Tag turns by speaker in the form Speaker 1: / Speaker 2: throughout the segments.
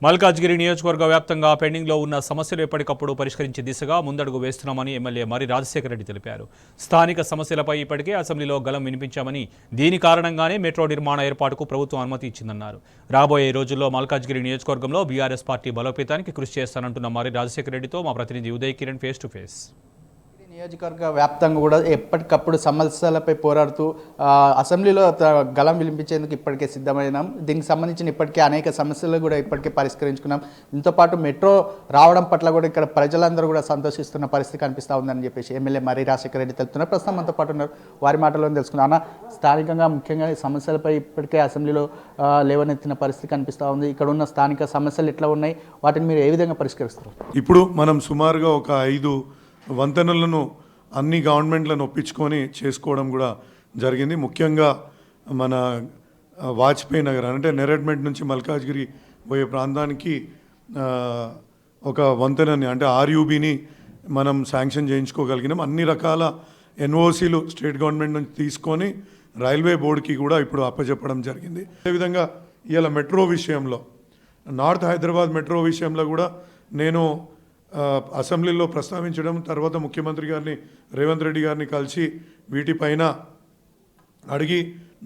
Speaker 1: మల్కాజ్గిరి నియోజకవర్గ వ్యాప్తంగా పెండింగ్లో ఉన్న సమస్యలు ఎప్పటికప్పుడు పరిష్కరించే దిశగా ముందడుగు వేస్తున్నామని ఎమ్మెల్యే మరి రాజశేఖర రెడ్డి తెలిపారు. స్థానిక సమస్యలపై ఇప్పటికే అసెంబ్లీలో గలం వినిపించామని, దీని కారణంగానే మెట్రో నిర్మాణ ఏర్పాటుకు ప్రభుత్వం అనుమతి ఇచ్చిందన్నారు. రాబోయే రోజుల్లో మల్కాజ్గిరి నియోజకవర్గంలో బీఆర్ఎస్ పార్టీ బలోపేతానికి కృషి చేస్తానంటున్న మరి రాజశేఖర రెడ్డితో మా ప్రతినిధి Uday Kiran face to face.
Speaker 2: నియోజకవర్గ వ్యాప్తంగా కూడా ఎప్పటికప్పుడు సమస్యలపై పోరాడుతూ అసెంబ్లీలో గలం వినిపించేందుకు ఇప్పటికే సిద్ధమైనాం. దీనికి సంబంధించిన ఇప్పటికే అనేక సమస్యలు కూడా ఇప్పటికే పరిష్కరించుకున్నాం. దీంతో పాటు మెట్రో రావడం పట్ల కూడా ఇక్కడ ప్రజలందరూ కూడా సంతోషిస్తున్న పరిస్థితి కనిపిస్తూ ఉందని చెప్పేసి ఎమ్మెల్యే మరి రాజశేఖర రెడ్డి తెలుపుతున్నారు. ప్రస్తుతం మనతో పాటు ఉన్నారు, వారి మాటల్లో తెలుసుకున్నాం. అన్న, స్థానికంగా ముఖ్యంగా ఈ సమస్యలపై ఇప్పటికే అసెంబ్లీలో లేవనెత్తిన పరిస్థితి కనిపిస్తూ ఉంది. ఇక్కడ ఉన్న స్థానిక సమస్యలు ఎట్లా ఉన్నాయి, వాటిని మీరు ఏ విధంగా పరిష్కరిస్తారు?
Speaker 3: ఇప్పుడు మనం సుమారుగా ఒక 5 వంతెనలను అన్ని గవర్నమెంట్లను ఒప్పించుకొని చేసుకోవడం కూడా జరిగింది. ముఖ్యంగా మన వాజ్పేయి నగర్ అంటే నెరెడ్మెంట్ నుంచి మల్కాజ్గిరి పోయే ప్రాంతానికి ఒక వంతెనని అంటే ఆర్యూబీని మనం శాంక్షన్ చేయించుకోగలిగినాం. అన్ని రకాల ఎన్ఓసీలు స్టేట్ గవర్నమెంట్ నుంచి తీసుకొని రైల్వే బోర్డుకి కూడా ఇప్పుడు అప్పచెప్పడం జరిగింది. అదేవిధంగా ఇవాళ మెట్రో విషయంలో, నార్త్ హైదరాబాద్ మెట్రో విషయంలో కూడా నేను అసెంబ్లీలో ప్రస్తావించడం, తర్వాత ముఖ్యమంత్రి గారిని రేవంత్ రెడ్డి గారిని కలిసి వీటిపైన అడిగి,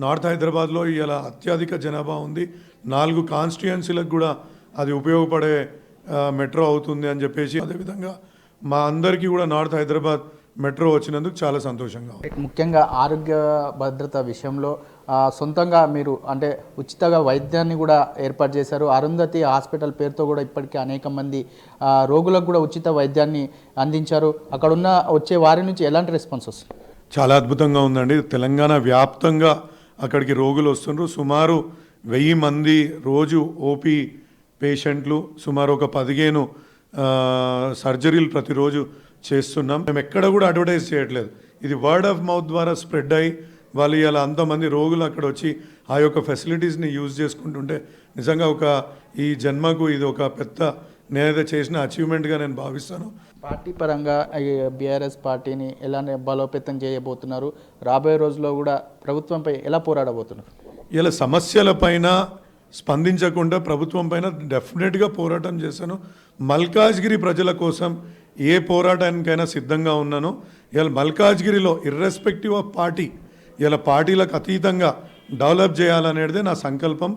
Speaker 3: నార్త్ హైదరాబాద్లో ఇలా అత్యధిక జనాభా ఉంది, 4 కాన్స్టిట్యుయెన్సీలకు కూడా అది ఉపయోగపడే మెట్రో అవుతుంది అని చెప్పేసి, అదేవిధంగా మా అందరికీ కూడా నార్త్ హైదరాబాద్ మెట్రో వచ్చినందుకు చాలా సంతోషంగా ఉంది.
Speaker 2: ముఖ్యంగా ఆరోగ్య భద్రత విషయంలో సొంతంగా మీరు అంటే ఉచితంగా వైద్యాన్ని కూడా ఏర్పాటు చేశారు. అరుంధతి హాస్పిటల్ పేరుతో కూడా ఇప్పటికే అనేక మంది రోగులకు కూడా ఉచిత వైద్యాన్ని అందించారు. అక్కడ ఉన్న వచ్చే వారి నుంచి ఎలాంటి రెస్పాన్స్ వస్తుంది?
Speaker 3: చాలా అద్భుతంగా ఉందండి. తెలంగాణ వ్యాప్తంగా అక్కడికి రోగులు వస్తున్నారు. సుమారు 1000 మంది రోజు ఓపీ పేషెంట్లు, సుమారు ఒక 15 సర్జరీలు ప్రతిరోజు చేస్తున్నాం. మేము ఎక్కడ కూడా అడ్వర్టైజ్ చేయట్లేదు. ఇది వర్డ్ ఆఫ్ మౌత్ ద్వారా స్ప్రెడ్ అయ్యి వాళ్ళు ఇలా అంతమంది రోగులు అక్కడ వచ్చి ఆ యొక్క ఫెసిలిటీస్ని యూజ్ చేసుకుంటుంటే నిజంగా ఈ జన్మకు ఇది ఒక పెద్ద నేనైతే చేసిన అచీవ్మెంట్గా నేను భావిస్తాను.
Speaker 2: పార్టీ పరంగా బీఆర్ఎస్ పార్టీని ఎలా బలోపేతం చేయబోతున్నారు? రాబోయే రోజుల్లో కూడా ప్రభుత్వంపై ఎలా పోరాడబోతున్నారు?
Speaker 3: ఇలా సమస్యలపైన స్పందించకుండా ప్రభుత్వం పైన డెఫినెట్గా పోరాటం చేశాను. మల్కాజ్గిరి ప్రజల కోసం ఏ పోరాటానికైనా సిద్ధంగా ఉన్నాను. ఇలా మల్కాజ్గిరిలో ఇర్రెస్పెక్టివ్ ఆఫ్ పార్టీ, ఇలా పార్టీలకు అతీతంగా డెవలప్ చేయాలనేదే నా సంకల్పం.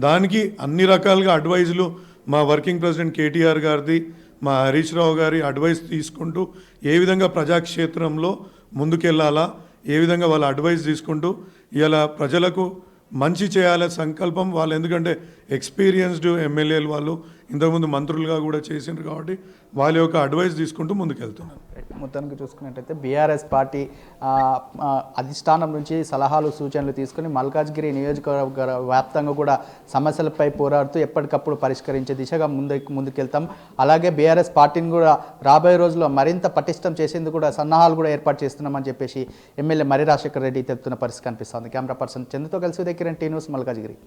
Speaker 3: దానికి అన్ని రకాలుగా అడ్వైజులు మా వర్కింగ్ ప్రెసిడెంట్ కేటీఆర్ గారిది, మా హరీష్ రావు గారి అడ్వైస్ తీసుకుంటూ ఏ విధంగా ప్రజాక్షేత్రంలో ముందుకెళ్లాలా, ఏ విధంగా వాళ్ళ అడ్వైస్ తీసుకుంటూ ఇలా ప్రజలకు మంచి చేయాలనే సంకల్పం వాళ్ళు. ఎందుకంటే ఎక్స్పీరియన్స్డ్ ఎమ్మెల్యేలు వాళ్ళు ఇంతకుముందు మంత్రులుగా కూడా చేసిండ్రు కాబట్టి వాళ్ళ యొక్క అడ్వైస్ తీసుకుంటూ ముందుకెళ్తున్నారు.
Speaker 2: మొత్తానికి చూసుకున్నట్టయితే బీఆర్ఎస్ పార్టీ అధిష్టానం నుంచి సలహాలు సూచనలు తీసుకుని మల్కాజ్గిరి నియోజకవర్గ వ్యాప్తంగా కూడా సమస్యలపై పోరాడుతూ ఎప్పటికప్పుడు పరిష్కరించే దిశగా ముందుకెళ్తాం. అలాగే బీఆర్ఎస్ పార్టీని కూడా రాబోయే రోజుల్లో మరింత పటిష్టం చేసేందుకు కూడా సన్నాహాలు కూడా ఏర్పాటు చేస్తున్నామని చెప్పేసి ఎమ్మెల్యే మరి రాజశేఖర రెడ్డి తెలుపుతున్న పరిస్థితి కనిపిస్తుంది. కెమెరా పర్సన్ చంద్రతో కలిసి ఉదయ్ కిరణ్, టీ న్యూస్, మల్కాజ్గిరి.